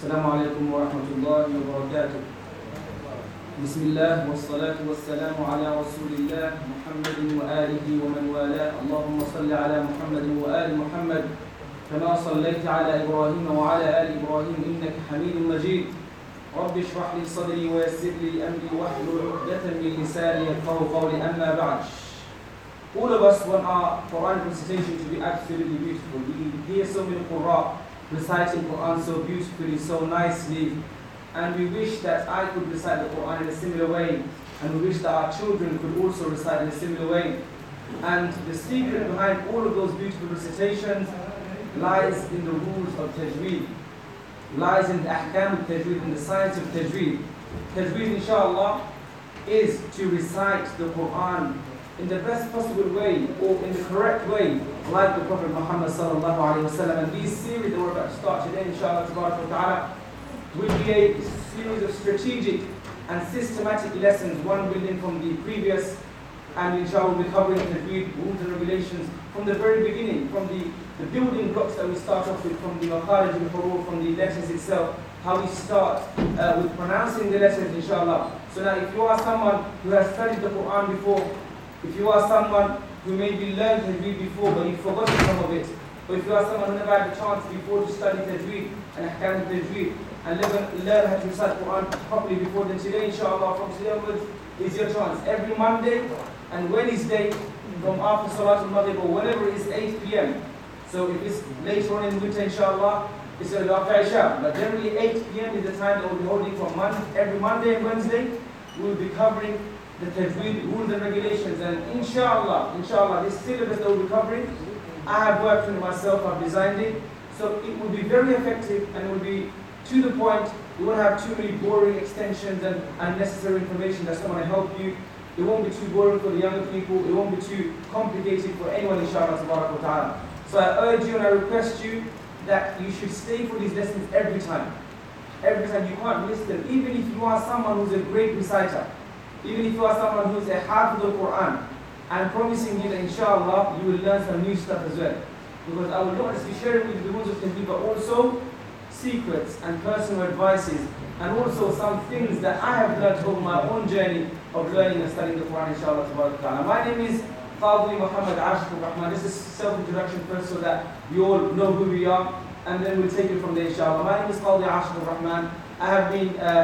السلام عليكم ورحمة الله وبركاته. بسم الله والصلاة والسلام على رسول الله محمد وآله ومن والاه. اللهم صل على محمد وآل محمد كما صليت على إبراهيم وعلى آل إبراهيم إنك حميد مجيد. رب اشرح لي صدري ويسر لي أمري واحلل عقدة من لساني يفقهوا قولي. أما بعد. All of us want our Quran recitation to be absolutely beautiful. We hear so many Qur'an reciting Quran so beautifully, so nicely, and we wish that I could recite the Quran in a similar way, and we wish that our children could also recite in a similar way. And the secret behind all of those beautiful recitations lies in the rules of Tajweed, lies in the ahkam of Tajweed, in the science of Tajweed. Tajweed, inshallah, is to recite the Quran in the best possible way, or in the correct way, like the Prophet Muhammad sallallahu alaihi wasallam. And these series that we're about to start today, inshallah ta'ala, will be a series of strategic and systematic lessons, one building from the previous, and inshallah we'll be covering Tajweed, rules and regulations from the very beginning, from the building blocks that we start off with, from the makharij al-huruf, from the letters itself, how we start with pronouncing the letters, inshallah. So now if you are someone who has studied the Quran before, if you are someone who maybe learned Tajweed before but you've forgotten some of it, or if you are someone who never had the chance before to study Tajweed and ahkam Tajweed and learn how to recite Quran properly before, then today, inshallah, from today onwards is your chance. Every Monday and Wednesday from after Salatul Maghrib or whenever it is 8 p.m. So if it's later on in the winter, inshallah, it's after Isha. But generally 8 p.m. is the time that we'll be holding from every Monday and Wednesday. We'll be covering the Tajweed rules and regulations, and inshallah, this syllabus that we'll be covering, I have worked on it myself, I've designed it, so it will be very effective and it will be to the point. You won't have too many boring extensions and unnecessary information that's not going to help you. It won't be too boring for the younger people, it won't be too complicated for anyone, inshallah ta'ala. So I urge you and I request you that you should stay for these lessons every time. Every time, you can't miss them, even if you are someone who's a great reciter. Even if you are someone who is a hafiz of the Quran, I'm promising you that inshallah you will learn some new stuff as well. Because I will not just be sharing with you the rules of Tajweed, but also secrets and personal advices, and also some things that I have learned over my own journey of learning and studying the Quran, inshallah. My name is Muhammad Ashiqur Rahman. This is self-introduction first so that you all know who we are, and then we'll take it from there, inshallah. My name is Ashiqur Rahman. I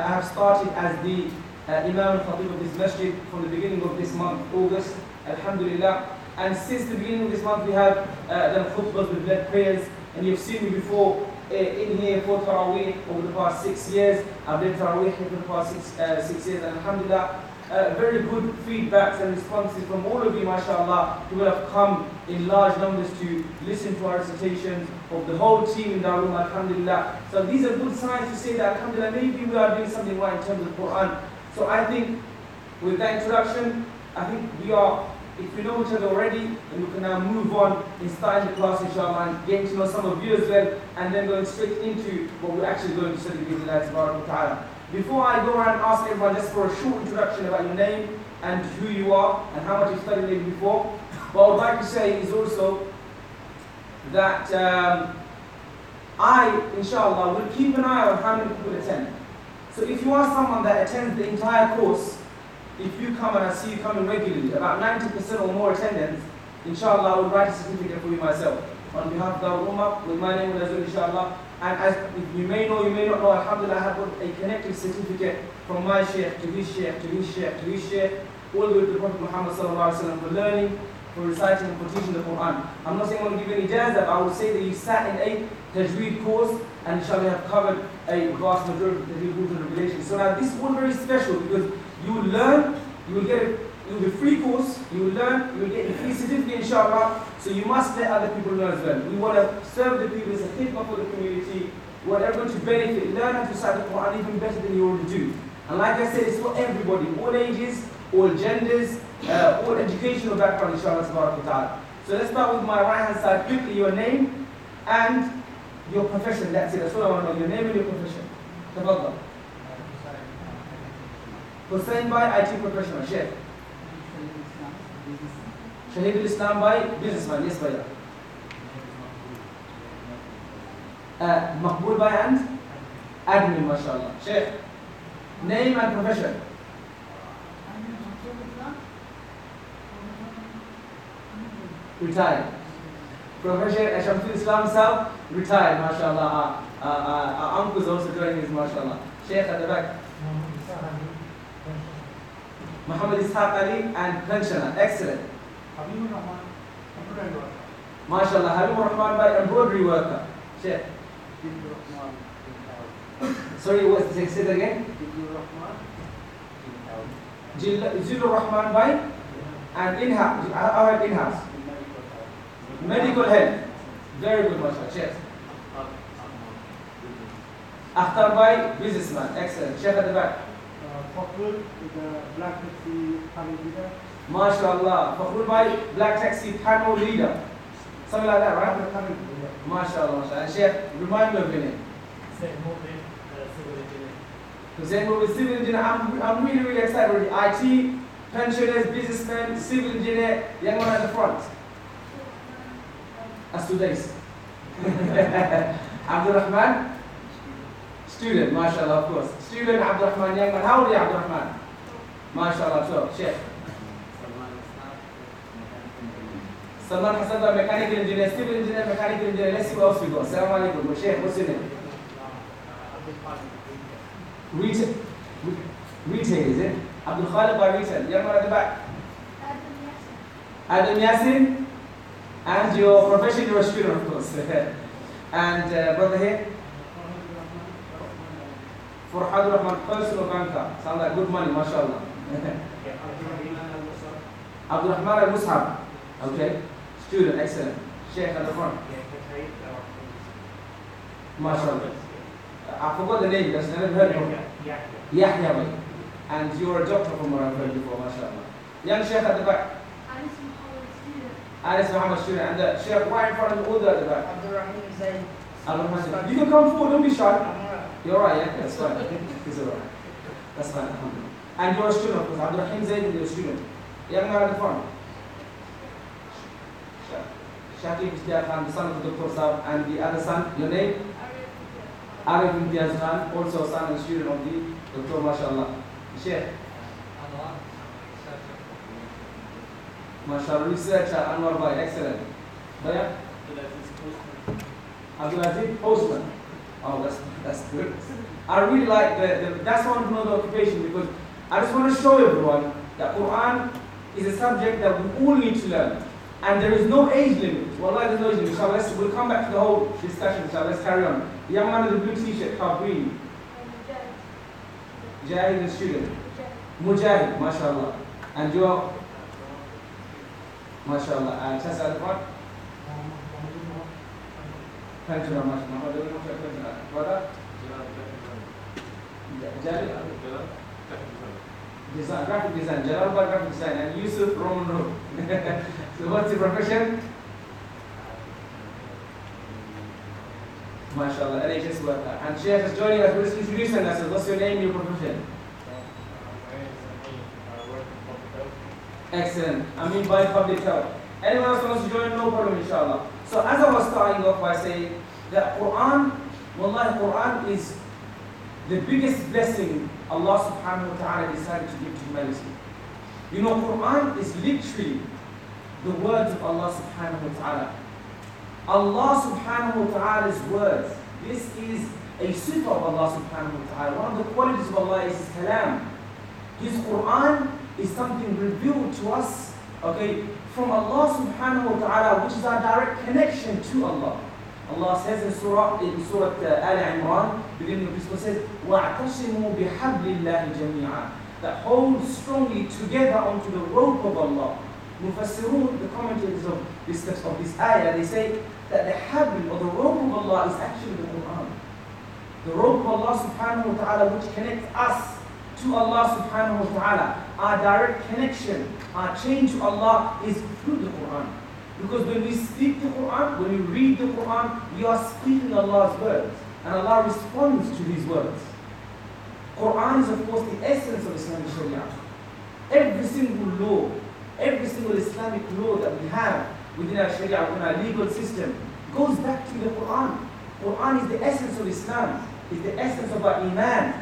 have started as the Imam al-Khatib of this masjid from the beginning of this month, August, alhamdulillah. And since the beginning of this month we have done khutbahs with led prayers, and you've seen me before in here for Taraweeh over the past 6 years. I've done Taraweeh for the past 6 years, and alhamdulillah, very good feedbacks and responses from all of you, mashallah, who have come in large numbers to listen to our recitations, of the whole team in Darul Ummah, alhamdulillah. So these are good signs to say that, alhamdulillah, maybe we are doing something right in terms of the Quran. So I think with that introduction, I think if we know each other already, then we can now move on in starting the class, inshallah, and getting to know some of you as well, and then going straight into what we're actually going to study with Allah. Before I go around and ask everyone just for a short introduction about your name and who you are and how much you've studied maybe before, what I would like to say is also that I, inshallah, will keep an eye on how many people attend. So if you are someone that attends the entire course, if you come and I see you coming regularly, about 90% or more attendance, inshallah I will write a certificate for you myself on behalf of Darul Ummah with my name, inshallah. And as you may know, you may not know, alhamdulillah, I have got a connected certificate from my Shaykh to his Shaykh to his Shaykh to his Shaykh, all the way to the Prophet Muhammad sallallahu alaihi wasallam, for learning, for reciting and for teaching the Quran. I'm not saying I'm going to give you any jazz, but I will say that you sat in a Tajweed course, and inshallah you have covered a vast majority of the rules and regulations. So now this is all very special, because you will learn, you will be free course, you will learn, you will get a free certificate, inshallah. So you must let other people learn as well. We want to serve the people as a khidmah for the community. We want everyone to benefit, learn how to recite the Quran even better than you already do. And like I said, it's for everybody, all ages, all genders, all educational background, inshallah. So let's start with my right hand side quickly, your name and your profession. That's it, that's what I want to know, your name and your profession. Tafadhal. Hussain by IT professional, Shaykh. Shaheed al-Islam by businessman, yes, bhaiya. Maqbool by and Admin, mashallah. Shaykh, name and profession. Retired. Profession, Shamsul Islam South, retired, mashallah. Our uncle's also doing his, mashallah. Shaykh at the back. Muhammad Ishaq Ali and pensioner. Excellent. Habibur Rahman, embroidery worker. MashaAllah, Habibur Rahman by embroidery worker. Shaykh. Sorry, what? Say it again. Zilur Rahman by and in-house. Our in-house. Medical health. Very good, mashallah. Shaykh. Akhtar by businessman. Excellent. Shaykh at the back. Fakhrul is a black taxi panel leader. MashaAllah. Fakhrul by black taxi panel leader. Something like that, right? MashaAllah, mashallah. And Shaykh, remind me of your name. Hussein Mubin, civil engineer. I'm really, really excited already. IT, pensioners, businessmen, civil engineer, young one at the front. That's 2 days. Abdul Rahman, student, mashallah, of course. Student, Abdul Rahman, young man. How old are you, Abdul Rahman? Mashallah, 12. Sheikh. Salman Hassan, mechanical engineer, civil engineer, mechanical engineer. Let's see what else we got. Assalamu alaikum. Sheikh, what's your name? Retail. Retail, is it? Abdul Khalid by retail. Young man at the back. Adam Yasin. And your profession, you're a student, of course. And brother here? Farhad Rahman, personal banker. Sound like good money, mashallah. Abdul Rahman al-Mushab. Okay. Student, excellent. Sheikh at the front. Mashallah. I forgot the name, that's never heard of. Yahya. And you're a doctor from what I've heard before, mashallah. Young Sheikh at the back. Anis Muhammad student. And the Sheikh right in front of all the back. You can come forward, don't be shy. You're right, yeah? That's fine. It's alright. That's fine. And you're a student, of course. Abdul Rahim Zaid is a student. Young man at the front. Shakib Ishtiaq Khan, the son of the Dr. Saab, and the other son, your name? Arif Imtiaz Khan, also a son and student of the Dr. MashaAllah. Sheikh. MashaAllah, researcher, Anwar Bhai, excellent. Bhaiya? Abdul Aziz, postman. Oh, that's good. I really like that's one of the occupation because I just want to show everyone that Quran is a subject that we all need to learn. And there is no age limit. Wallah, there's no age limit. Inshallah, we'll come back to the whole discussion. Inshallah, let's carry on. The young man in the blue t-shirt, how green? Mujahid, the student. Mujahid, mashallah. And your, mashallah. And Chas at the front? Pensioner, mashallah. Brother? Design, graphic design, Jalal graphic design, and Yusuf Roman Road. So what's your profession? MashaAllah, NHS worker. And Shaykh is joining us. Please introduce us. What's your name, your profession? Excellent. I mean by public health. Anyone else wants to join? No problem, inshallah. So as I was starting off by saying that Quran, wallahi, Quran is the biggest blessing Allah subhanahu wa ta'ala decided to give to humanity. You know, Quran is literally the words of Allah subhanahu wa ta'ala. Allah subhanahu wa ta'ala's words. This is a sifa of Allah subhanahu wa ta'ala. One of the qualities of Allah is His kalam. His Quran is something revealed to us, okay, from Allah subhanahu wa ta'ala, which is our direct connection to Allah. Allah says in Surah Al-Imran, beginning of this verse, says, وَاعْتَصِمُوا بِحَبْلِ اللَّهِ جَمِيعًا, that hold strongly together onto the rope of Allah. Mufassirun, the commentators of this ayah, they say that the habl, or the rope of Allah, is actually the Quran. The rope of Allah subhanahu wa ta'ala, which connects us to Allah subhanahu wa ta'ala. Our direct connection, our chain to Allah is through the Quran. Because when we speak the Quran, when we read the Quran, we are speaking Allah's words. And Allah responds to these words. Quran is of course the essence of Islamic Sharia. Every single law, every single Islamic law that we have within our Sharia, within our legal system, goes back to the Quran. Quran is the essence of Islam. is the essence of our iman.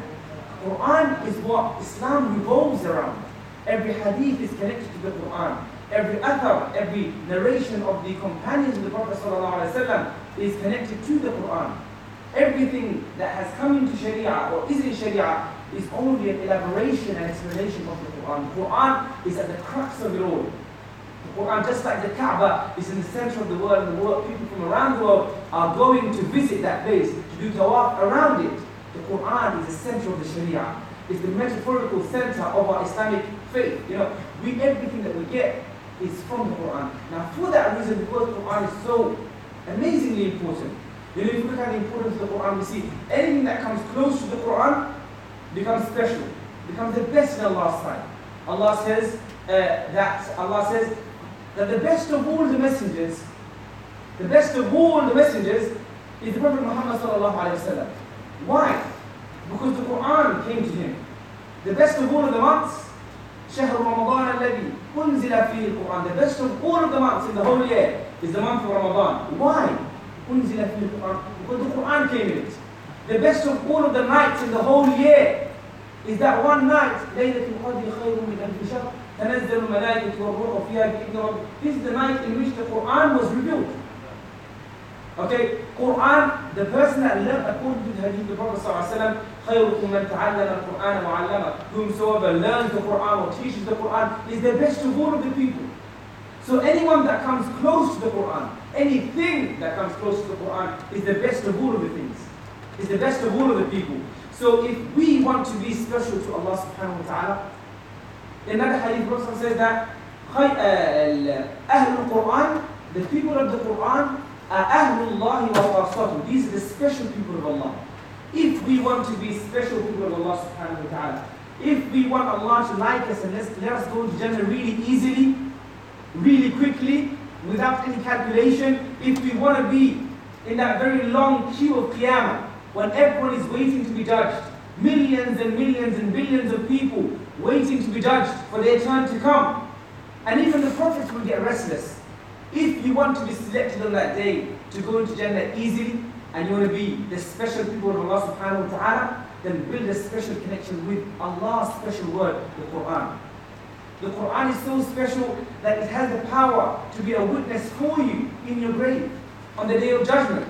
Quran is what Islam revolves around. Every hadith is connected to the Quran. Every athar, every narration of the companions of the Prophet ﷺ is connected to the Quran. Everything that has come into Sharia or is in Sharia is only an elaboration and explanation of the Quran. The Quran is at the crux of it all. The Quran, just like the Kaaba is in the center of the world, and the world, people from around the world are going to visit that place, to do tawaf around it. The Quran is the center of the Sharia. It's the metaphorical center of our Islamic faith. Everything that we get is from the Quran. Now, for that reason, because the Quran is so amazingly important, if you look at the importance of the Quran, we see anything that comes close to the Quran becomes special, becomes the best in Allah's sight. Allah says that the best of all the messengers, is the Prophet Muhammad sallallahu alaihi wasallam. Why? Because the Quran came to him. The best of all of the months, شهر رمضان الذي أنزل فيه القرآن. The best of all of the months in the whole year is the month of Ramadan. Why? أنزل فيه القرآن. Because the Quran came in it. The best of all of the nights in the whole year is that one night, ليلة القدر خير من ألف شهر تنزل الملائكة والروح فيها بإذن ربهم. This is the night in which the Quran was revealed. Okay, Quran, the person that learned according to the hadith of the Prophet ﷺ, خيركم من تعلم القرآن وعلمه. Whomsoever learns the Quran or teaches the Quran is the best of all of the people. So anyone that comes close to the Quran, anything that comes close to the Quran is the best of all of the things. Is the best of all of the people. So if we want to be special to Allah subhanahu wa ta'ala, another hadith Prophet says that أهل القرآن, the people of the Quran, are أهلُ اللَّهِ وَخَاصَّتُهُ. These are the special people of Allah. If we want to be special people of Allah subhanahu wa ta'ala, if we want Allah to like us and let us go to Jannah really easily, really quickly, without any calculation, if we want to be in that very long queue of Qiyamah, when everyone is waiting to be judged, millions and millions and billions of people waiting to be judged for their turn to come, and even the prophets will get restless. If you want to be selected on that day to go into Jannah easily, and you want to be the special people of Allah subhanahu wa ta'ala, then build a special connection with Allah's special word, the Quran. The Quran is so special that it has the power to be a witness for you in your grave on the day of judgment.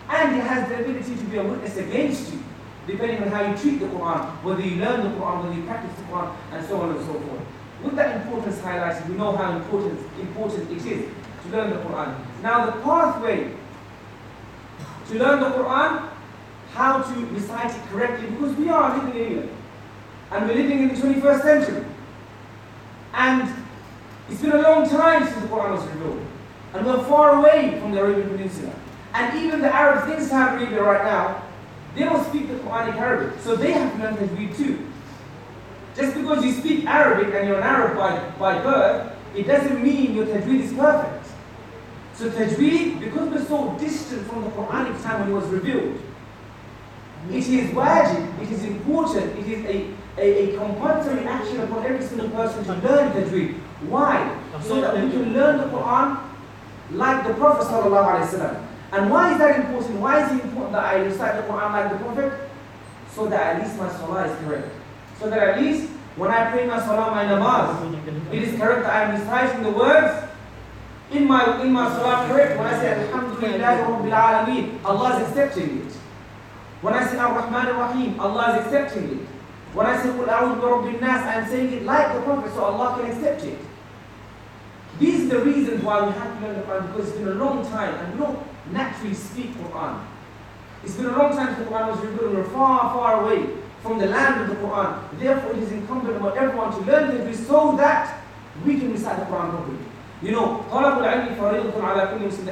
And it has the ability to be a witness against you, depending on how you treat the Quran, whether you learn the Quran, whether you practice the Quran, and so on and so forth. With that importance highlighted, we know how important it is to learn the Quran. Now the pathway to learn the Quran, how to recite it correctly, because we are living in England, and we're living in the 21st century. And it's been a long time since the Quran was revealed, and we're far away from the Arabian Peninsula. And even the Arabs in Saudi Arabia right now, they don't speak the Quranic Arabic, so they have to learn Tajweed too. Just because you speak Arabic and you're an Arab by birth, it doesn't mean your Tajweed is perfect. So Tajweed, because we're so distant from the Quranic time when it was revealed, it is wajib, it is important, it is a compulsory action upon every single person to learn Tajweed. Why? So that we can learn the Quran like the Prophet ﷺ. And why is that important? Why is it important that I recite the Quran like the Prophet? So that at least my salah is correct. So that at least when I pray my salah, my namaz, it is correct that I am reciting the words in my salah correct. When I say Alhamdulillahi Rabbil Alameen, Allah is accepting it. When I say Ar-Rahman Ar-Rahim, Allah is accepting it. When I say Qul A'udhu bi Rabbin Nas, I am saying it like the Prophet so Allah can accept it. These are the reasons why we have to learn the Quran, because it's been a long time and we don't naturally speak Quran. It's been a long time since the Quran was revealed and we're far, far away from the land of the Quran. Therefore, it is incumbent on everyone to learn Tajweed so that we can recite the Quran properly. طلب العلم فريضة على كل مسلم.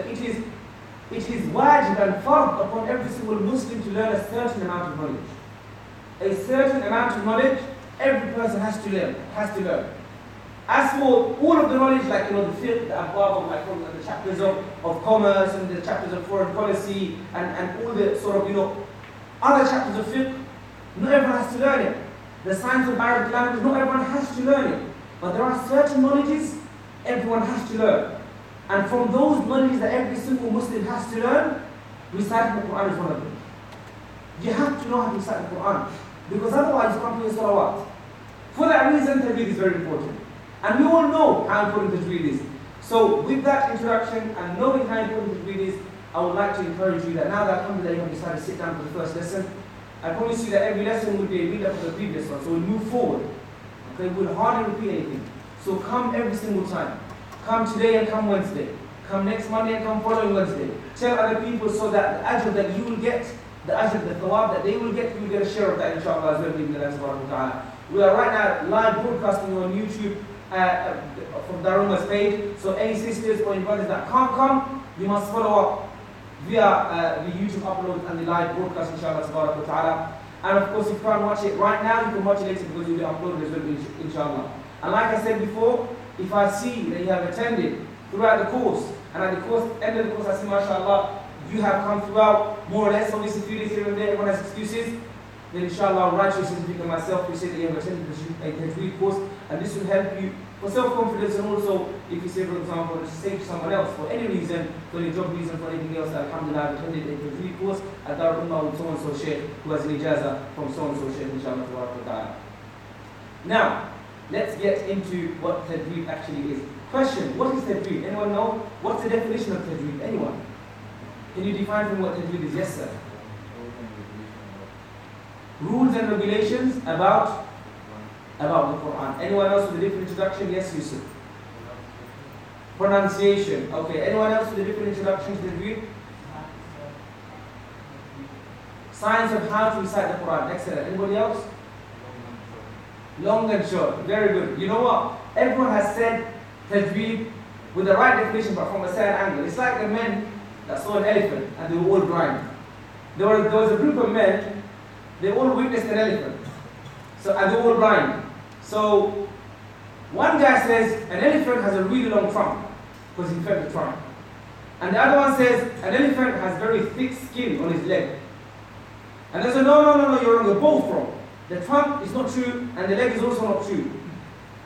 It is wajib and fard upon every single Muslim to learn a certain amount of knowledge. A certain amount of knowledge, every person has to learn. As for all of the knowledge, like the fiqh, the abwab, like the chapters of commerce and the chapters of foreign policy and all the sort of other chapters of fiqh, not everyone has to learn it. The science of Arabic language, not everyone has to learn it. But there are certain knowledges everyone has to learn. And from those knowledges that every single Muslim has to learn, reciting the Quran is one of them. You have to know how to recite the Quran. Because otherwise you can't do your salawat. For that reason, Tajweed is very important. And we all know how important Tajweed is. So with that introduction and knowing how important Tajweed is, I would like to encourage you that now that alhamdulillah you have decided to sit down for the first lesson, I promise you that every lesson will be a read-up of the previous one. So we'll move forward. Okay, we'll hardly repeat anything. So come every single time. Come today and come Wednesday. Come next Monday and come following Wednesday. Tell other people so that the ajr that you will get, the ajr, the thawab that they will get, you will get a share of that inshallah as well. We are right now live broadcasting on YouTube from Darul Ummah's page. So any sisters or brothers that can't come, you must follow up via the YouTube upload and the live broadcast inshallah. And of course, if you can't watch it right now, you can watch it later because it will be uploaded as well inshallah. And like I said before, if I see that you have attended throughout the course, and at the end of the course I see mashallah, you have come throughout more or less, obviously a few days here and there, everyone has excuses, then inshallah I'll write you a certificate and myself to say that you have attended a Tajweed course, and this will help you for self-confidence, and also if you say, for example, to say to someone else for any reason, for your job reason, for anything else, that alhamdulillah I've attended a Tajweed course at Darul Ummah with so-and-so Shaykh who has an ijazah from so-and-so Shaykh inshallah. Now, let's get into what Tajweed actually is. Question, what is Tajweed? Anyone know? What's the definition of Tajweed? Anyone? Can you define for me what Tajweed is? Yes, sir. Rules and regulations about the Quran. Anyone else with a different introduction? Yes, Yusuf. Pronunciation. Okay, anyone else with a different introduction to Tajweed? Science of how to recite the Quran. Excellent. Anybody else? Long and short. Very good. You know what? Everyone has said Tajweed with the right definition, but from a certain angle. It's like the men that saw an elephant and they were all blind. There was a group of men, they all witnessed an elephant. And they were all blind. So one guy says an elephant has a really long trunk because he felt the trunk. And the other one says an elephant has very thick skin on his leg. And they say, no, you're wrong, you're both wrong. The trunk is not true and the leg is also not true.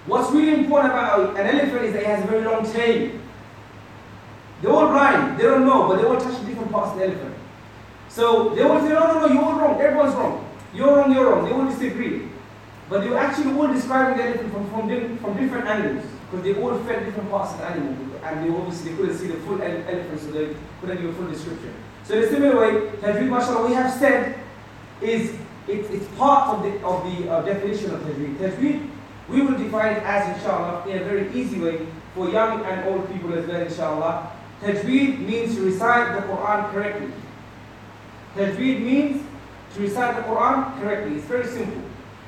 What's really important about an elephant is that it has a very long tail. They're all blind, they don't know, but they all touch different parts of the elephant. So they all say, no, you're all wrong, everyone's wrong. You're wrong, they all disagree. But they were actually all describing the elephant from different angles, because they all felt different parts of the animal, and they obviously couldn't see the full elephant, so they couldn't give a full description. So in a similar way, Tajweed, mashallah, we have said, is it's part of the definition of Tajweed. Tajweed, we will define it as, inshallah, in a very easy way, for young and old people as well, inshallah. Tajweed means to recite the Quran correctly. Tajweed means to recite the Quran correctly. It's very simple.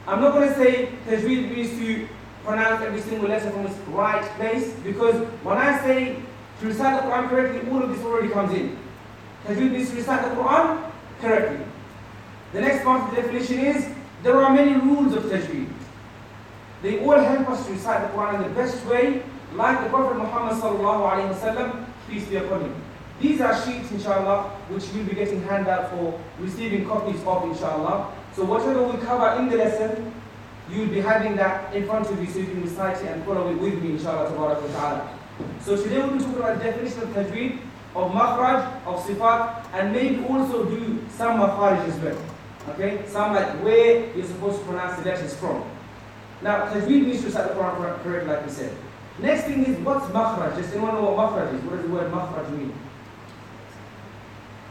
I'm not going to say Tajweed means to pronounce every single letter from its right place, because when I say to recite the Quran correctly, all of this already comes in. Tajweed means to recite the Quran correctly. The next part of the definition is, there are many rules of Tajweed. They all help us to recite the Quran in the best way, like the Prophet Muhammad sallallahu alaihi wasallam, peace be upon him. These are sheets, inshallah, which we'll be getting handout for receiving copies of, inshallah. So whatever we cover in the lesson, you'll be having that in front of you so you can recite it and follow it with me, inshallah, tabarak wa ta'ala. So today we'll be talking about the definition of Tajweed, of makhraj, of sifat, and maybe also do some makhraj as well. Okay? Some like where you're supposed to pronounce the letters from. Now, Tajweed means to recite the Quran correctly, like we said. Next thing is, what's makhraj? Does anyone know what makhraj is? What does the word makhraj mean?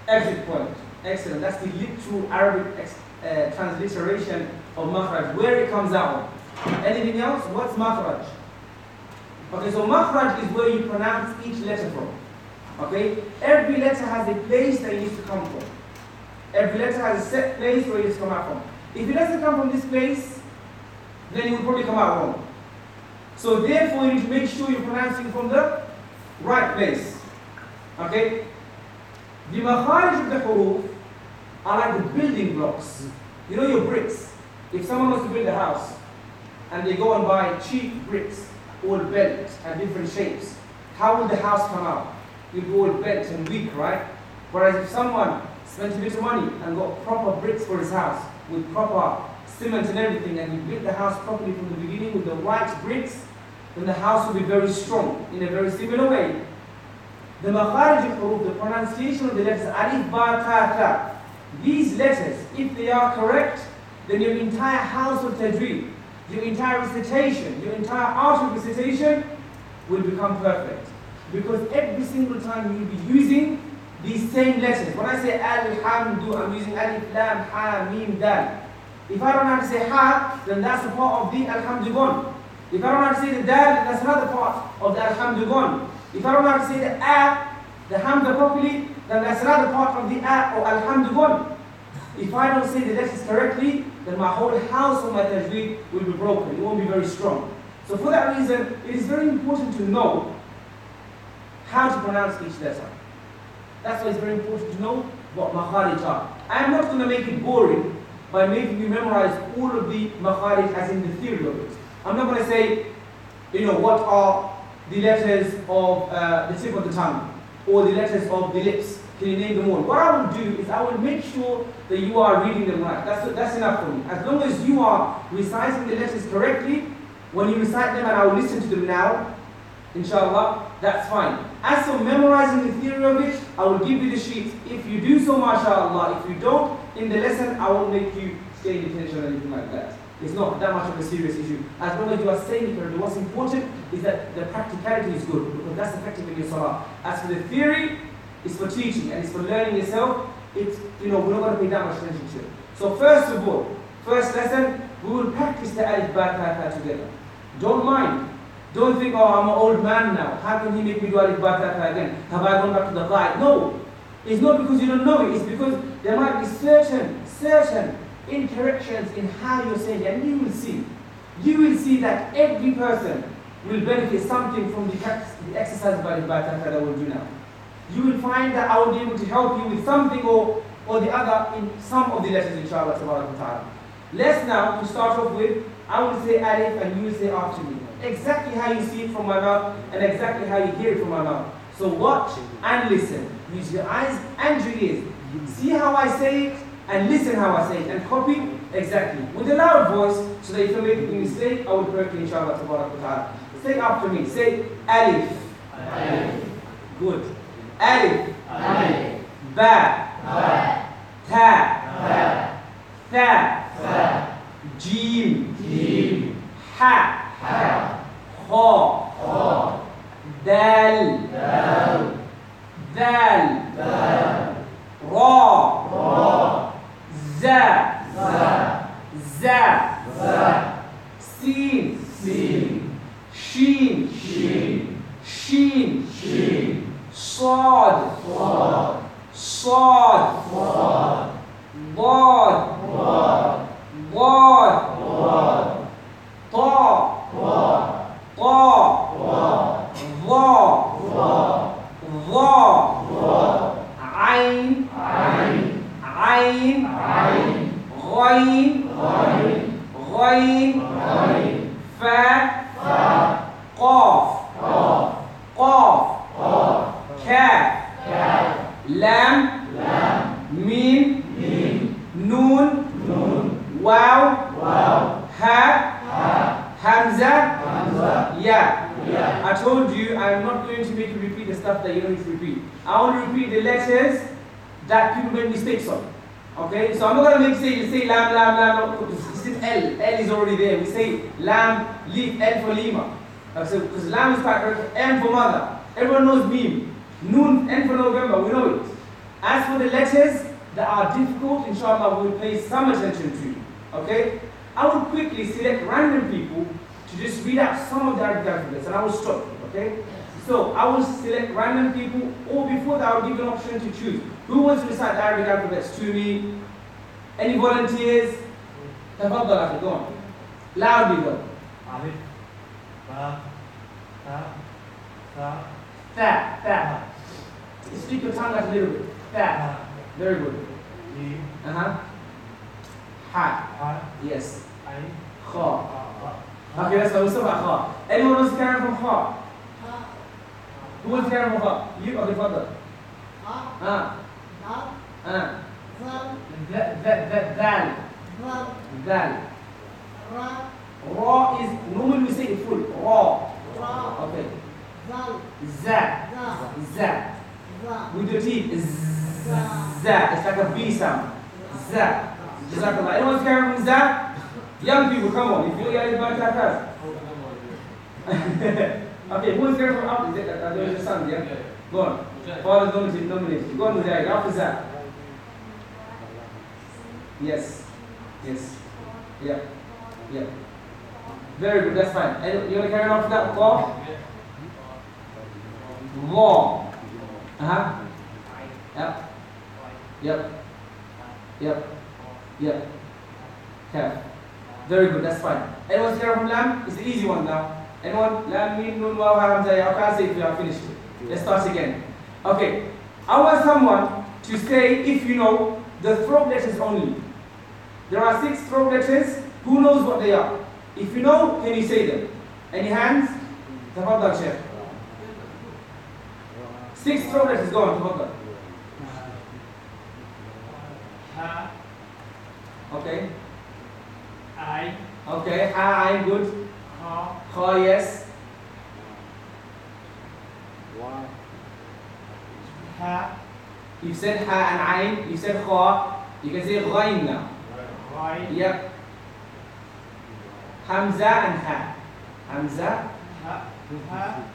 Exit point. Excellent. That's the literal Arabic transliteration of makhraj, where it comes out. Anything else? What's makhraj? Okay, so makhraj is where you pronounce each letter from. Okay? Every letter has a place that it needs to come from. Every letter has a set place where it needs to come out from. If it doesn't come from this place, then it will probably come out wrong. So therefore, you need to make sure you're pronouncing from the right place. Okay? The makharij of the huruf are like the building blocks. You know your bricks. If someone wants to build a house and they go and buy cheap bricks, all bent at different shapes, how will the house come out? It'll be all bent and weak, right? Whereas if someone spent a bit of money and got proper bricks for his house, with proper cement and everything, and he built the house properly from the beginning with the right bricks, then the house will be very strong. In a very similar way, the makharij al-huruf, the pronunciation of the letters alif, ba, ta, ta, these letters, if they are correct, then your entire house of tajweed, your entire recitation, your entire art of recitation will become perfect. Because every single time you will be using these same letters. When I say alhamdu, I'm using alif, lam, ha, mim, dal. If I don't know how to say ha, then that's a part of the alhamdu gone. If I don't know how to say the dal, that's another part of the alhamdu gone. If I don't know how to say the the hamza properly, then that's another part of the or alhamdu gone. If I don't say the letters correctly, then my whole house of my tajweed will be broken. It won't be very strong. So for that reason, it is very important to know how to pronounce each letter. That's why it's very important to know what makharij are. I am not going to make it boring by making you memorize all of the makharij as in the theory of it. I'm not going to say, what are the letters of the tip of the tongue or the letters of the lips. Can you name them all? What I will do is I will make sure that you are reading them right. That's enough for me. As long as you are reciting the letters correctly, when you recite them and I will listen to them now, inshallah, that's fine. As for memorizing the theory of it, I will give you the sheets. If you do so, mashallah. If you don't, in the lesson, I won't make you stay in detention or anything like that. It's not that much of a serious issue. As long as you are saying it correctly, what's important is that the practicality is good, because that's effective in your salah. As for the theory, it's for teaching and it's for learning yourself. It's, we're not going to pay that much attention to it. So first of all, first lesson, we will practice the alif, ba, ta, ta together. Don't mind. Don't think, oh, I'm an old man now. How can he make me do alif, ba, ta, ta again? Have I gone back to the qaid? No. It's not because you don't know it. It's because there might be certain incorrections in how you're saying it. And you will see that every person will benefit something from the exercise of alif, ba, ta, ta that we'll do now. You will find that I will be able to help you with something or the other in some of the letters, inshallah, ta'ala. Let's now, to start off with, I will say alif and you will say after me. Exactly how you see it from my mouth and exactly how you hear it from my mouth. So watch and listen. Use your eyes and your ears. See how I say it and listen how I say it and copy exactly. With a loud voice, so that if you make a mistake, I will correct you, inshallah, ta'ala. Say after me. Say alif. Alif. Good. Alif. Alif. Ba. Ba. Ta. Ta. Tha. Tha. Jim. Jim. Ha. Ha. Kha. Kha. Dal. Dal. Dal. Dal. Ra. Ra. Za. Za. Za. Za. Sin. Sin. Shin. Shin. Shin. Shin. Sad. Sad. Sad. Sad. Dad. Dad. Dad. Dad. Ta. Ta. Ta. Ta. Dha. Dha. Dha. Dha. Ain. Ain. Ain. Ain. Ghain. Ghain. Ghain. Ghain. Fa. Fa. Qaf. Qaf. Qaf. Qaf. Kaf. Kaf. Lam. Lam. Mim. Mim. Nun. Nun. Waw. Waw. Ha. Ha. Hamza. Hamza. Ya. Ya. I told you I'm not going to make you repeat the stuff that you don't need to repeat. I want to repeat the letters that people make mistakes on. Okay? So I'm not going to make you say lam, lam, lam. This is L. L is already there. We say lam, leaf, L for Lima. So, because lam is quite correct. M for mother. Everyone knows meme. Noon, N for November. We know it. As for the letters that are difficult, inshallah, we will pay some attention to. Okay? I will quickly select random people to just read out some of the Arabic alphabets and I will stop you, okay? So I will select random people, or before that I will give you an option to choose. Who wants to recite the Arabic alphabets to me? Any volunteers? Tafaddal, akhi, go on. Loudly go. Alif. Ba. Ta. Sa. Tha, tha. Speak your tongue out a little bit. Tha. Ha. Very good. Jim. Ha. Ha. Yes. Ain. Kha. Ha. Okay, that's why we stop at Kha. Anyone wants to carry on from Kha? Who wants to carry on from Kha? You, okay, father. Ah. Ah. Dal. Dal. Ra is, normally we say it full. Ra. Okay. Za. Za. With your teeth. Z. It's like a B sound. za. Jazakallah. Anyone scared from za? Young people, come on. If you get it back to class. Okay, who is scared from up? Is it your son? Yeah. Go on. Father's nomination. Go on, Mujahid. After that. Yes. Yes. Yeah. Yeah. Very good. That's fine. And you want to carry on for that? Law. Law. Yep. Yep. Yep. Yep. Have. Very good. That's fine. Anyone scared from lamb? It's the easy one now. Anyone? Lamb, mim, nun, waw, haram, zay. I can't say if you have finished it. Let's start again. Okay. I want someone to say if you know the throat letters only. There are 6 throat letters. Who knows what they are? If you know, can you say them? Any hands? Tafaddal, Shaykh. 6 throat letters. Go on. Tafaddal. Ha, Okay. I, Okay. Ha, I, good. ha, Kha, yes. ha, You said ha and ayn. You said kha. You can say ghain now. right, Yep. Hamza and ha. Hamza. ha,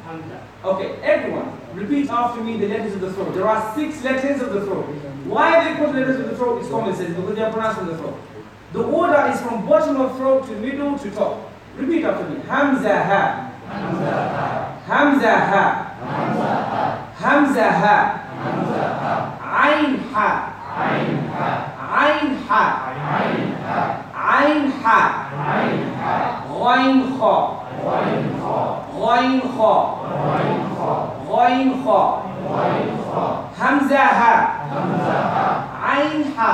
hamza. Okay, everyone, repeat after me the letters of the throat. There are 6 letters of the throat. Why they put letters of the throat is common sense, because they are pronounced from the throat. The order is from bottom of throat to middle to top. Repeat after me. Hamza ha. Hamza ha. Hamza ha. Hamza ha. Ayn ha. Ayn ha. Ayn ha. Ayn ha. Ghain kha. Ghain kha. Ghain kha. Hamza ha. Ayn ha.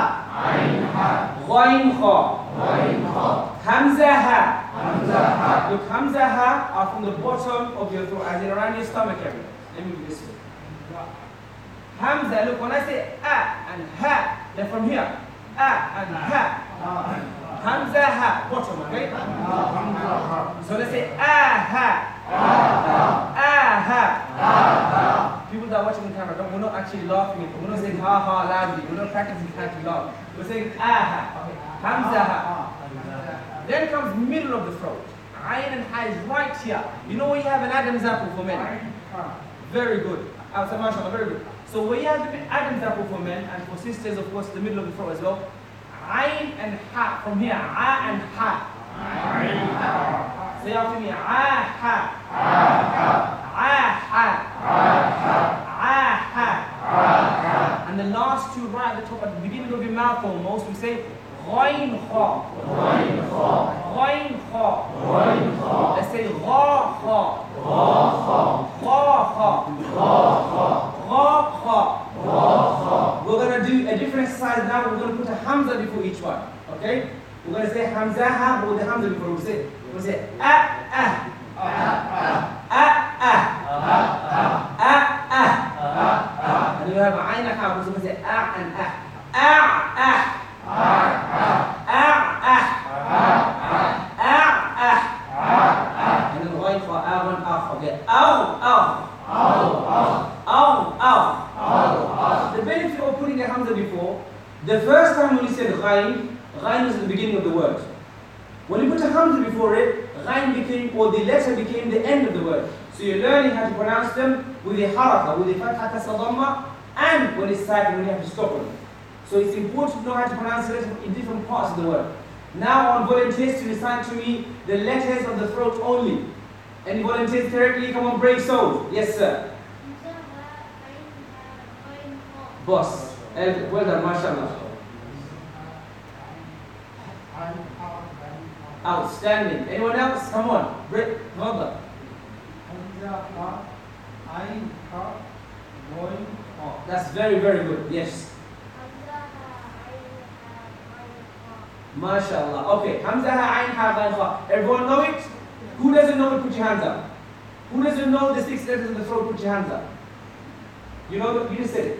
Ghain kha. Hamza ha. Look, Hamza ha are from the bottom of your throat, as in around your stomach area. Let me do this way. Hamza, look, when I say a and ha, they're from here. A and ha. Hamza ha, bottom, okay? So let's say a ha. A ha. People that are watching the camera, we're not actually laughing. We're not saying ha ha loudly. We're not practicing how to laugh. We're saying a ha. Hamza ha. Then comes middle of the throat. Ayn and ha is right here. You know where you have an Adam's apple for men? Very good. Mashallah, very good. So where you have the Adam's apple for men, and for sisters, of course, the middle of the throat as well. Ayn and ha from here. A and ha. Say after me. A ha. A ha. And the last 2 right at the top, at the beginning of your mouth almost, we say ghain kha. Ghain kha. Let's say gha kha. We're going to do a different exercise now. We're going to put a hamza before each one. Okay? We're going to say hamza ha with the hamza before. We'll say ah. And you have ayn ha. We'll say ah and ah. And then ghain kha and ah. Okay. The benefit of putting a hamza before, the first time when you said ghain is the beginning of the word. When you put a hamza before it, ghain became, or the letter became the end of the word. So you're learning how to pronounce them with the haraka, with the fatha kasra dhamma, and when it's silent, when you have to stop them. So it's important to know how to pronounce the letters in different parts of the word. Now I want volunteers to recite to me the letters of the throat only. Any volunteers correctly? Come on, brave souls. Yes, sir. Boss. Well done, mashallah. Outstanding. Anyone else? Come on. Break. Mother. That's very, very good. Yes. Mashallah. Okay. Hamza ha, ayn ha, ghain kha. Everyone know it? Who doesn't know it? Put your hands up. Who doesn't know the 6 letters in the throat? Put your hands up. You know, you just said it.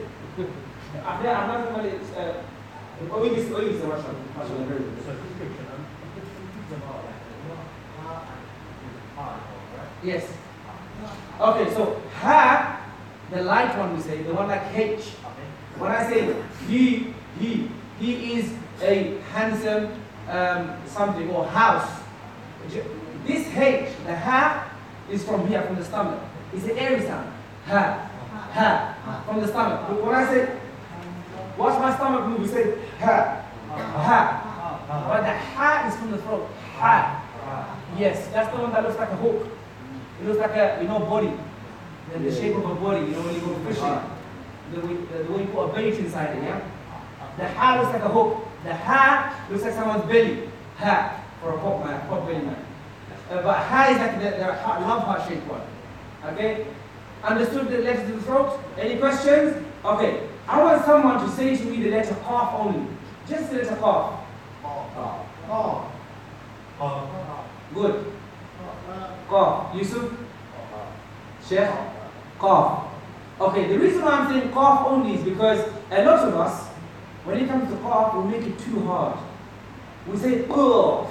I'm not going to Yes. Okay, so ha, the light one we say, the one like H. When I say he, He is a handsome something or house. This H, the ha, is from here, from the stomach. It's an airy sound. Ha, ha, from the stomach. But when I say, watch my stomach move, we say ha, ha. But the ha is from the throat. Ha. Yes, that's the one that looks like a hook. It looks like a, body. The shape of a body, when you go fishing. The way you put a bait inside it, yeah? The ha looks like a hook. The ha looks like someone's belly. Ha, for a hot belly man. But ha is like the love heart shaped one. Okay? Understood the letters of the throat? Any questions? Okay. I want someone to say to me the letter qaf only. Just the letter qaf. Good. Qaf. Yusuf? Shaykh? Qaf. Okay, the reason why I'm saying qaf only is because a lot of us, when it comes to qaf, we make it too hard. We say qaf.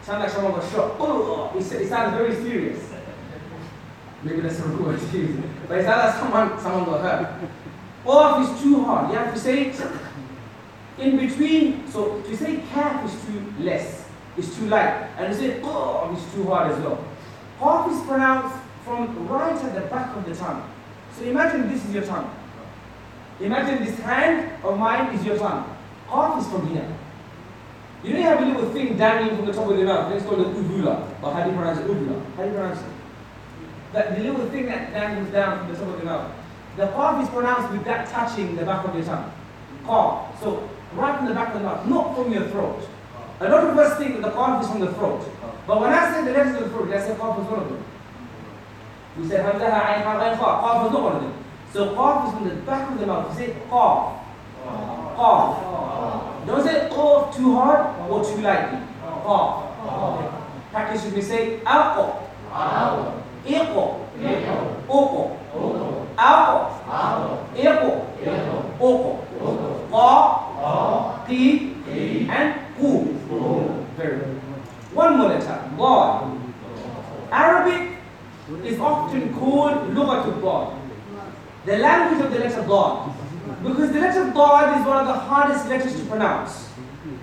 Sound like someone got shot. Qaf. It sounds very serious. Maybe that's a wrong word to use. But it sounds like someone got hurt. Qaf is too hard. You have to say it in between. So to say kaf is too less. It's too light. And to say qaf is too hard as well. Qaf is pronounced from right at the back of the tongue. So imagine this is your tongue. Imagine this hand of mine is your tongue. Qaf is from here. You know you have a little thing dangling from the top of the mouth. Let's call it uvula. Or how do you pronounce it? Uvula. How do you pronounce it? The little thing that dangles down from the top of the mouth. The qaf is pronounced with that touching the back of your tongue. Qaf. So right from the back of the mouth, not from your throat. A lot of us think that the qaf is from the throat. But when I say the letters of the throat, I say qaf is one of them. We said hamza, ayn, ha, ghayn, fa. Qaf is not one of them. So qaf is from the back of the mouth. You say qaf. Qaf. Don't say qaf too hard or too lightly. Qaf. Practice with me. Say aqo. Iqo. Uqo. Aqo. Iqo. Uqo. Qa. Qi. And qu. Very good. One more letter. Dad. Arabic is often called lughatul dad. The language of the letter dad. Because the letter dad is one of the hardest letters to pronounce.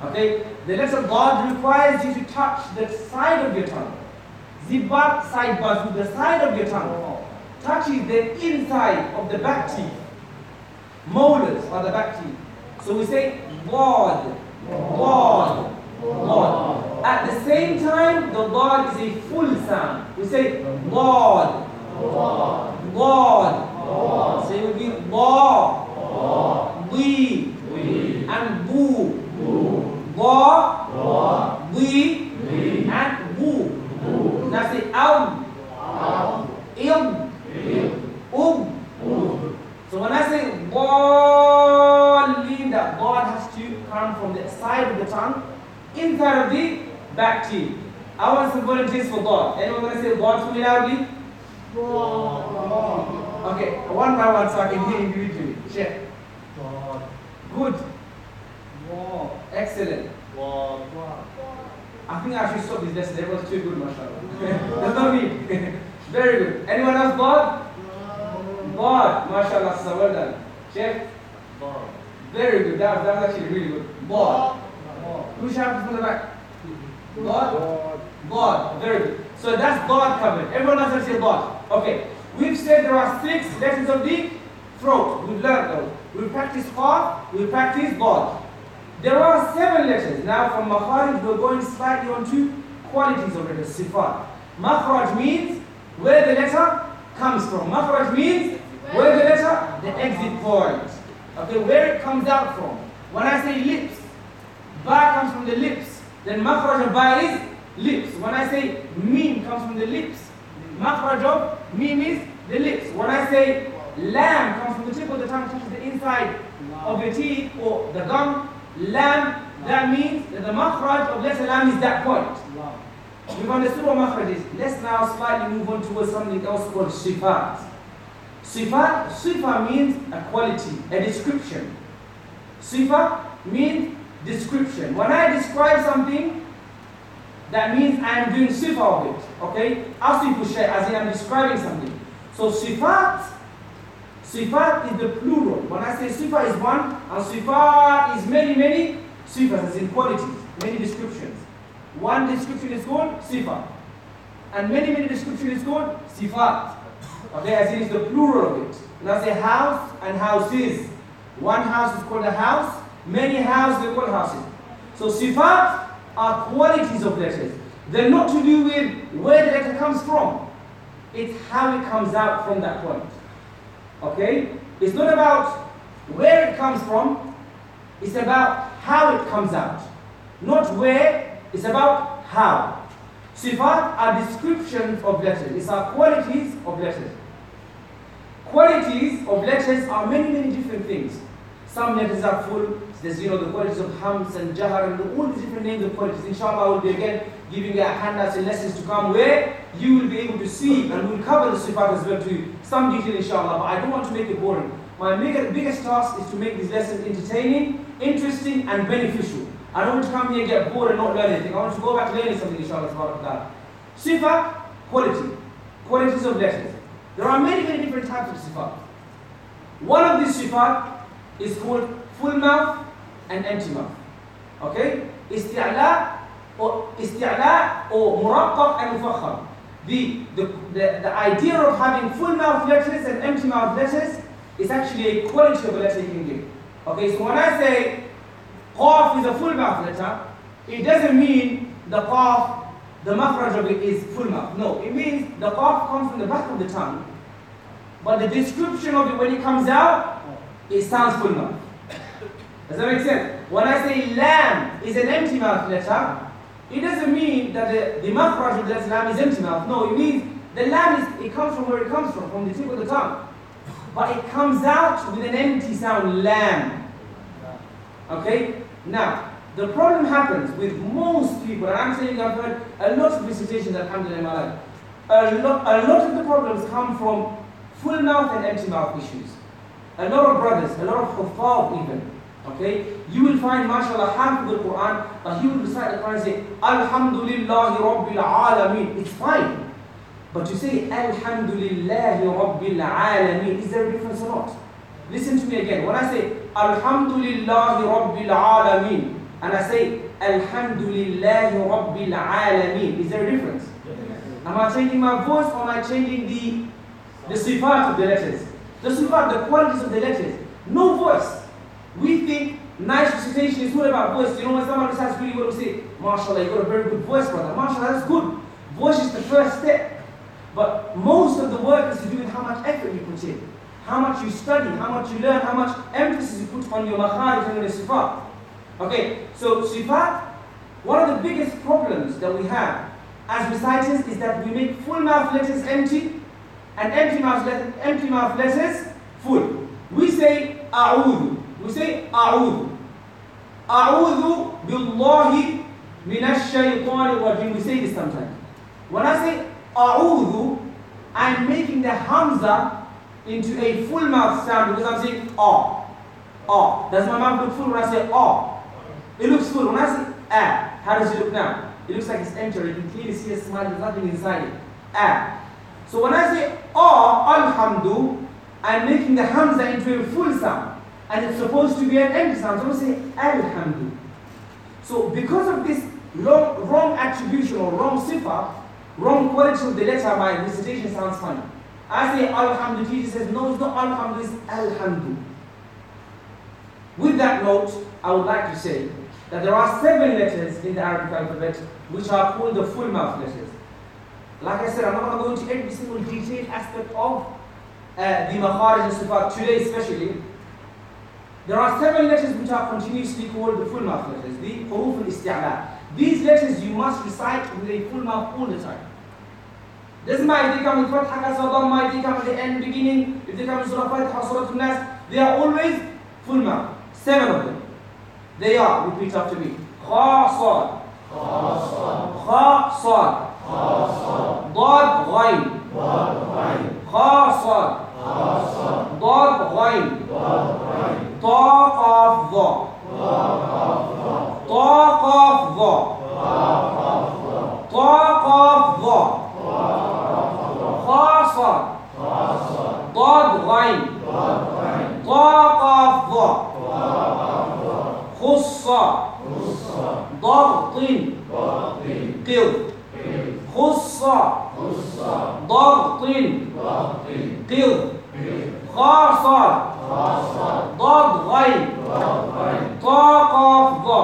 Okay? The letter dad requires you to touch the side of your tongue. Zibar side buzz with the side of your tongue. Touches the inside of the back teeth. Molars are the back teeth. So we say dad. Dad. Dad. At the same time, the dad is a full sound. We say dad. Dad. So it will be ba, di, and bu. Ba, di, and bu. Now say im, So when I say balin, that dad has to come from the side of the tongue, inside of the back teeth. I want some volunteers for dad. Anyone going to say dad for me loudly? Okay, one by one so I can hear individually. Shaykh. Good. Excellent. I think I should stop this lesson. Everyone's too good, mashallah. That's not me. Very good. Anyone else God? God. Mashallah, so well done. Shaykh? Very good. That was actually really good. God. Who shouted from the back? God? God. Very good. So that's God covered. Everyone else will say God. Okay. We've said there are 6 letters of the throat. We've learned those. We've practiced qaf, we've practiced dad. There are 7 letters. Now from makharij we're going slightly on to qualities of letters, sifat. Makhraj means where the letter comes from. Makhraj means where the letter, the exit point. Okay, where it comes out from. When I say lips, ba comes from the lips. Then makhraj of ba is lips. When I say mim comes from the lips, makhraj of mim is the lips. When I say lam comes from the tip of the tongue, touches the inside of your teeth or the gum, lam, that means that the makhraj of letter lam is that point. We've understood what makhraj is. Let's now slightly move on towards something else called sifat. Sifa means a quality, a description. Sifa means description. When I describe something, that means I am doing sifa of it. Okay? Asifu shay, as in I'm describing something. So sifat Sifat is the plural. When I say sifa is one, and sifat is many sifas, as in qualities, many descriptions. One description is called sifa, and many description is called sifat. Okay, as in it's the plural of it. When I say house and houses, one house is called a house, many houses are called houses. So sifat are qualities of letters. They're not to do with where the letter comes from. It's how it comes out from that point. Okay? It's not about where it comes from, it's about how it comes out. Not where, it's about how. Sifat are descriptions of letters. These are qualities of letters. Qualities of letters are many different things. Some letters are full. There's, the qualities of hams and jahar and all these different names of qualities. Inshallah, I will be again giving you handouts and lessons to come where you will be able to see, and we'll cover the sifat as well to some detail, inshallah. But I don't want to make it boring. My biggest task is to make these lessons entertaining, interesting, and beneficial. I don't want to come here and get bored and not learn anything. I want to go back learning something, inshallah. Sifat, quality. Qualities of letters. There are many different types of sifat. One of these sifat is called full mouth and empty mouth. Okay? Isti'la or muraqqaq and mufakham. The idea of having full mouth letters and empty mouth letters is actually a quality of a letter you can give. Okay, so when I say qaf is a full mouth letter, it doesn't mean the qaf, the makhraj of it is full mouth. No, it means the qaf comes from the back of the tongue, but the description of it when it comes out, it sounds full mouth. Does that make sense? When I say lam is an empty mouth letter, it doesn't mean that the makhraj of that lam is empty mouth. No, it means the lam it comes from where it comes from the tip of the tongue. But it comes out with an empty sound, lam. Okay? Now, the problem happens with most people, and I'm saying I've heard a lot of recitations, alhamdulillah, in my life. A lot of the problems come from full mouth and empty mouth issues. A lot of brothers, a lot of huffaz even, okay? You will find, mashallah, half of the Quran, but he will recite the Quran and say, Alhamdulillahi Rabbil Alameen. It's fine. But to say, Alhamdulillahi Rabbil Alameen, is there a difference or not? Listen to me again. When I say, Alhamdulillahi Rabbil Alameen, and I say, Alhamdulillahi Rabbil Alameen, is there a difference? Am I changing my voice or am I changing the sifat of the letters? The sifat, the qualities of the letters. No voice. We think nice recitation is all about voice. You know, when someone recites really well, we say, MashaAllah, you got a very good voice, brother. MashaAllah, that's good. Voice is the first step. But most of the work is to do with how much effort you put in, how much you study, how much you learn, how much emphasis you put on your makharij and your sifat. Okay, so sifat, one of the biggest problems that we have as reciters is that we make full mouth letters empty and empty mouth letters full. We say a'udhu. We say a'udhu. A'udhu billahi minash shaytanir rajim. We say this sometimes. When I say a'udhu, I'm making the hamza into a full mouth sound because I'm saying ah. Ah. Does my mouth look full when I say ah? It looks full. When I say ah, how does it look now? It looks like it's empty. You can clearly see a smile. There's nothing inside it. Ah. So when I say ah, alhamdu, I'm making the hamza into a full sound. And it's supposed to be an empty sound. So I say alhamdu. So because of this wrong attribution or wrong sifa, wrong quality of the letter, my recitation sounds funny. I say alhamdu, the teacher says, no, it's not alhamdu, it's alhamdu. With that note, I would like to say that there are 7 letters in the Arabic alphabet which are called the full mouth letters. Like I said, I'm not going to go into every single detailed aspect of the makharij and sifat today especially. There are 7 letters which are continuously called the full mouth letters, the huruf al-isti'la. These letters you must recite with a full mouth all the time. Doesn't matter if they come with Fatha, Kasra, Dhamma, if they come at the end, beginning, if they come in Surah Fatiha, Surah Al-Nas, they are always full mouth. 7 of them. They are, repeat after me. Kha, Sad. Kha, Sad. Dad, Ghain. Kha, Sad. Dad, Ghain. Ta, Qaf, Dha. Ta, Qaf, Dha. Ta, Qaf, Dha. Kha, Sad. Dad, Ghain. صاد ضاد غين طا قاف ضا.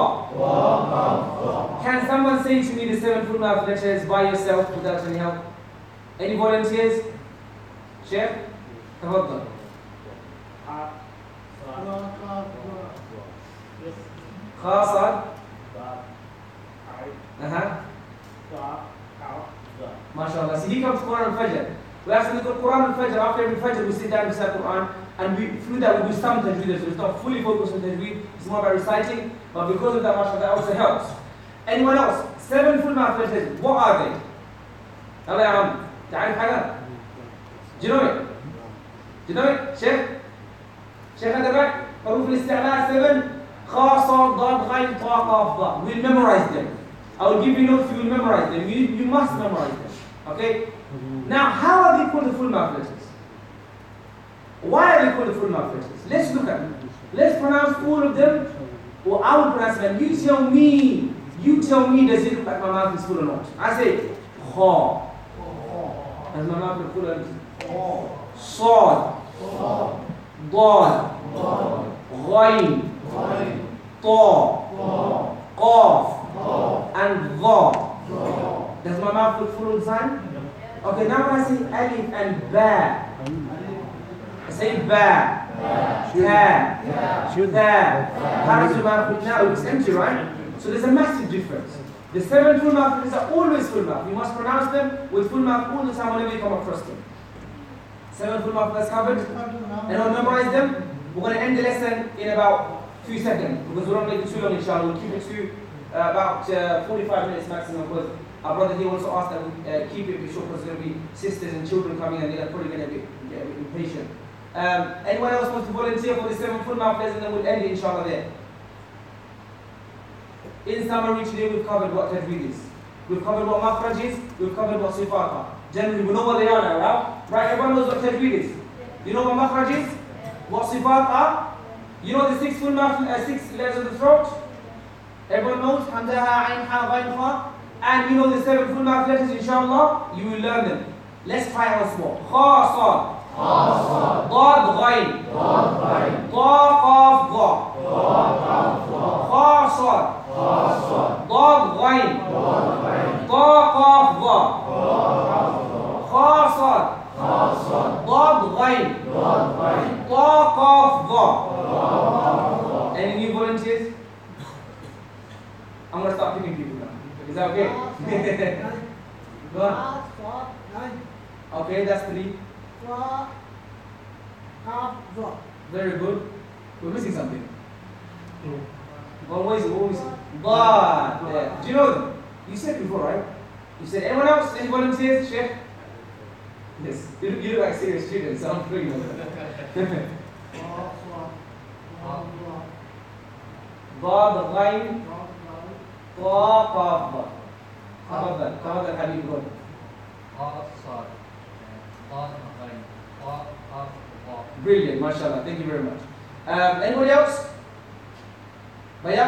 Can someone say to me the 7 full mouth letters by yourself without any help? Any volunteers? Shaykh? تفضل. خا صاد MashaAllah. See, he comes to Quran al-Fajr. We actually got Quran al-Fajr. After every Fajr, we sit down beside Quran, and through that we do some Tajweed. So it's not fully focused on Tajweed. It's more about reciting. But because of that, MashaAllah, that also helps. Anyone else? 7 full mouth letters. What are they? Allah ya تعرف حاجة? Do you know it? Do you know it? Sheikh? Sheikh at the back? حروف الاستعلاء 7. خا صاد ضاد غين طا قاف ضا. We'll memorize them. I will give you notes, you will memorize them. You must memorize them. Okay? Now, how are they called the full mouth letters? Why are they called the full mouth letters? Let's look at them. Let's pronounce all of them, or I will pronounce them. You tell me, does it look like my mouth is full or not? I say, kha. Does my mouth look full or not? Sad. Dad. Ghain. Ta. Qaf. And dha. Does my mouth look full all the time? Okay, now when I say alif and ba, I say ba, ta, how does your mouth look now? It's empty, right? So there's a massive difference. The 7 full mouth letters are always full mouth. You must pronounce them with full mouth all the time whenever you come across them. 7 full mouth letters covered. And I'll memorize them. We're going to end the lesson in about 2 seconds because we don't make it too long, inshallah. We'll keep it to about 45 minutes maximum because our brother here also asked that we keep it short because there's going to be sisters and children coming and they're probably going to be impatient. Anyone else wants to volunteer for the 7 full mouth letters and then we'll end it, inshallah, there. In summary, today we've covered what Tajweed is. We've covered what makhraj is. We've covered what sifat are. Generally, we know what they are now, right? Right, everyone knows what Tajweed is. You know what makhraj is? What sifat are? You know the 6 full mouth, 6 letters of the throat? Everyone knows? Hamza, ha, ain, ha, ghain, kha. And you know the 7 full mouth letters, inshallah? You will learn them. Let's try once more. Kha, sad. Dad, ghain. Ta, qaf, dha. Kha, sad. ضاد غين طا قاف ضا خا صاد ضاد غين طا قاف ضا. Any new volunteers? I'm going to start picking people now. Is that okay? Go on. Okay, that's 3. Very good. We're missing something. Always. But do you know them? You said before, right? You said anyone else? Any volunteers? Shaykh? Yes. You look like serious students, so I'm pretty good. ضاد غين طا قاف ضا. تفضل حبيبي قول. Brilliant, mashallah. Thank you very much. Anybody else? Baya?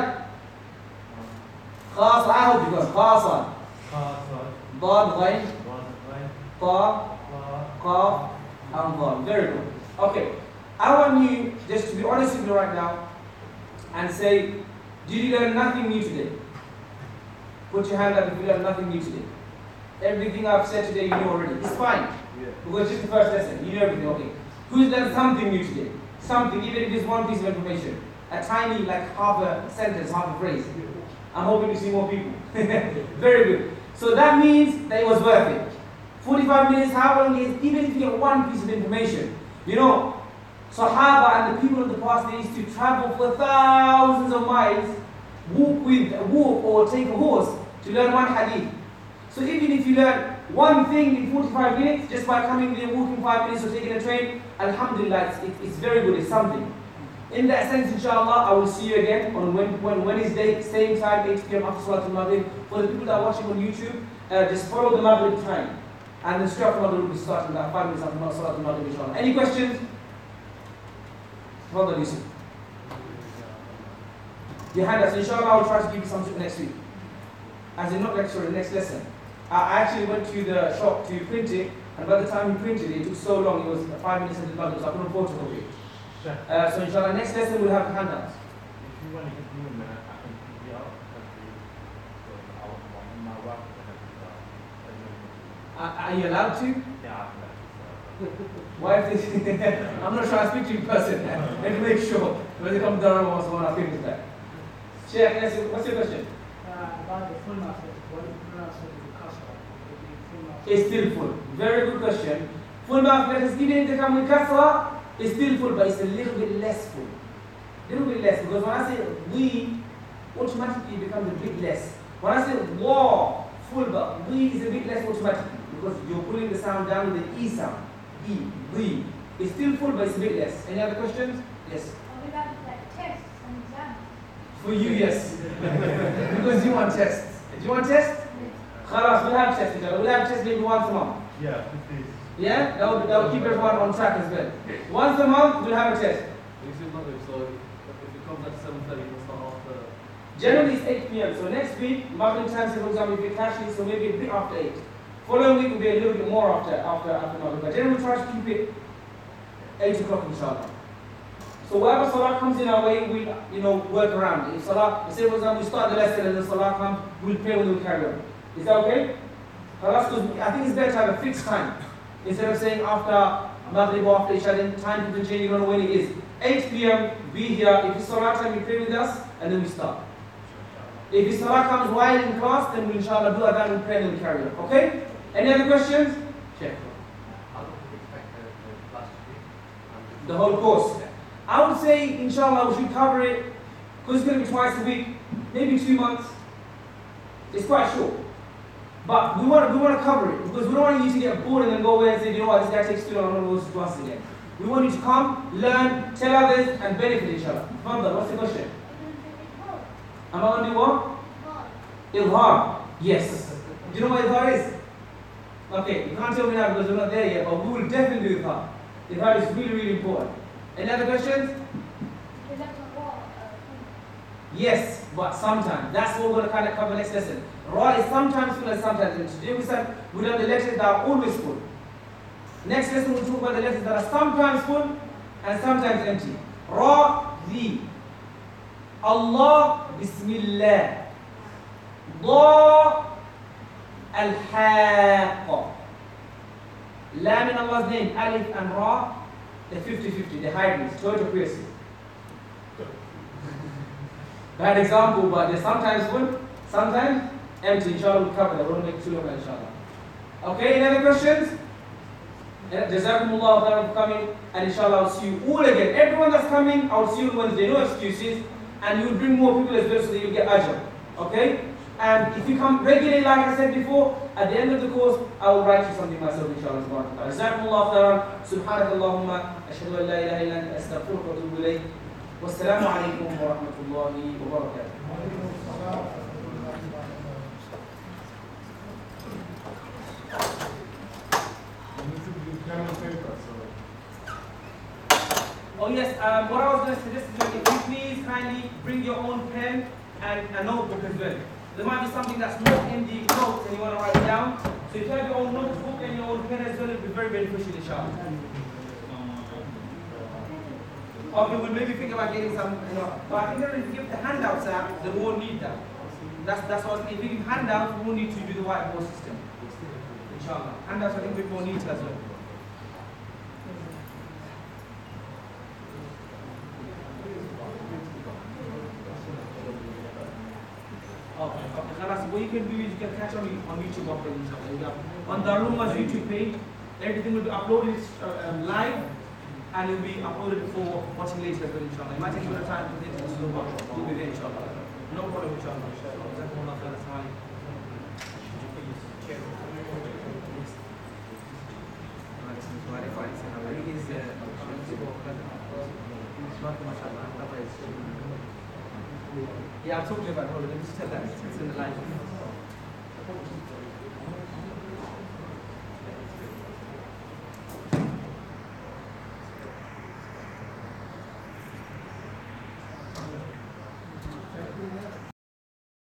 خاص, I hope you got خاصة. ضاد غين طا قاف and ضاد. Very good. Okay. I want you just to be honest with me right now and say, did you learn nothing new today? Put your hand up if you learned nothing new today. Everything I've said today you know already. It's fine. Because it's just the first lesson. You know everything. Okay. Who's learned something new today? Something, even if it's one piece of information. A tiny, like half a sentence, half a phrase. I'm hoping to see more people. Very good. So that means that it was worth it. 45 minutes, how long is, even if you get one piece of information. You know, Sahaba and the people of the past, they used to travel for thousands of miles, walk or take a horse to learn one hadith. So even if you learn one thing in 45 minutes, just by coming there, walking 5 minutes or taking a train, alhamdulillah, it's very good, it's something. In that sense, inshallah, I will see you again on Wednesday, same time, 8 p.m. after Salatul Maghrib. For the people that are watching on YouTube, just follow the Maghrib time. And the straight after Maghrib will be starting about 5 minutes after Salatul Maghrib, inshallah. Any questions? Brother Yusuf. Your hand up. So inshallah, I will try to give you something next week. As in not lecture, the next lesson. I actually went to the shop to print it, and by the time we printed it, it took so long, it was 5 minutes into the Maghrib, so I couldn't afford to copy it. So inshallah, next lesson we'll have handouts. If you want to give me a minute, I can give you out my work. Are you allowed to? Yeah, Why if this? I'm not trying to speak to you in person. Let me make sure. When they come to Darul Ummah, someone I'll give this back. Shaykh, what's your question? About the full master, what do you pronounce it with the kasra? It's still full. Very good question. Full mouth letters, even if they come with kasra, it's still full, but it's a little bit less full. Little bit less, because when I say we, automatically it becomes a bit less. When I say wa, full, but we is a bit less automatically, because you're pulling the sound down with the e sound. E, we. It's still full, but it's a bit less. Any other questions? Yes. Are we about like tests and exams? For you, yes. Because you want tests. Do you want tests? Khalas, we'll have tests. We'll have tests maybe once a month. yeah, please. Yeah? That will keep everyone on track as well. Once a month, we'll have a test. So if it comes at 7:30, we'll start after. Generally, it's 8 p.m. So next week, Maghrib time, for example, if you're cashing, so maybe a bit after 8. Following week will be a little bit more after Maghrib. But generally, we try to keep it 8 o'clock, inshallah. So whatever salah comes in our way, we work around it. If salah, say for example, we start the lesson and the salah comes, we'll pray when we'll carry on. Is that okay? Khalas, because I think it's better to have a fixed time. Instead of saying after Maghrib or after Isha, then time can change, you don't know when it is. 8 p.m., be here. If it's salah time, you pray with us, and then we start. If it's salah comes while in class, then we inshallah do adhan and pray and then we carry on. Okay? Any other questions? Check. How long do you expect the class to be? The whole course. I would say, inshallah, we should cover it, because it's going to be twice a week, maybe 2 months. It's quite short. But we want to cover it, because we don't want you to get bored and then go away and say, you know what, this guy takes too long, I'm going to go to us again. We want you to come, learn, tell others, and benefit inshallah. Fadal, what's the question? Am I going to do what? Ilhar. Yes. Do you know what Ilhar is? Okay, you can't tell me now because we're not there yet, but we will definitely do Ilhar. Ilhar is really, really important. Any other questions? Yes, but sometimes. That's what we're going to kind of cover next lesson. Ra is sometimes full and sometimes empty. Today we said we learn the letters that are always full. Next lesson we'll talk about the letters that are sometimes full and sometimes empty. Ra, the. Allah, Bismillah. Da, Al-Haqqa. Lam in Allah's name, Alif and Ra, the 50-50, the hybrids, total accuracy. Bad example, but they're sometimes full, sometimes empty. Inshallah, we'll cover that. We won't make too long, inshallah. Okay, any other questions? Jazakumullah khairan for coming, and inshallah, I'll see you all again. Everyone that's coming, I'll see you on Wednesday, no excuses, and you'll bring more people as well so that you'll get ajr. Okay? And if you come regularly, like I said before, at the end of the course, I will write you something myself, inshallah. Jazakumullah khairan, subhanakallahumma, ashhadu an la ilaha illa anta astaghfiruka wa atubu ilayk. Wassalamu alaikum wa rahmatullahi wa barakatuh. Oh yes, what I was going to suggest is that if you please kindly bring your own pen and a notebook as well. There might be something that's not in the notes and you want to write it down. So if you have your own notebook and your own pen as well, it will be very beneficial, inshallah. Okay, we'll maybe think about getting some, but I think that if you give the handouts out, then we won't need that. That's what I was thinking. If you give handouts, we won't need to do the whiteboard system. Inshallah. Handouts, I think we will need as well. Okay, what you can do is you can catch on YouTube after inshallah. On Darul Ummah's YouTube page, everything will be uploaded live. And it will be uploaded for watching later as well, inshallah. It might take a bit of time to get to the slow but we'll be there, inshallah. No problem, inshallah. Yeah, I'll talk to you about it. Just tell that. It's in the live.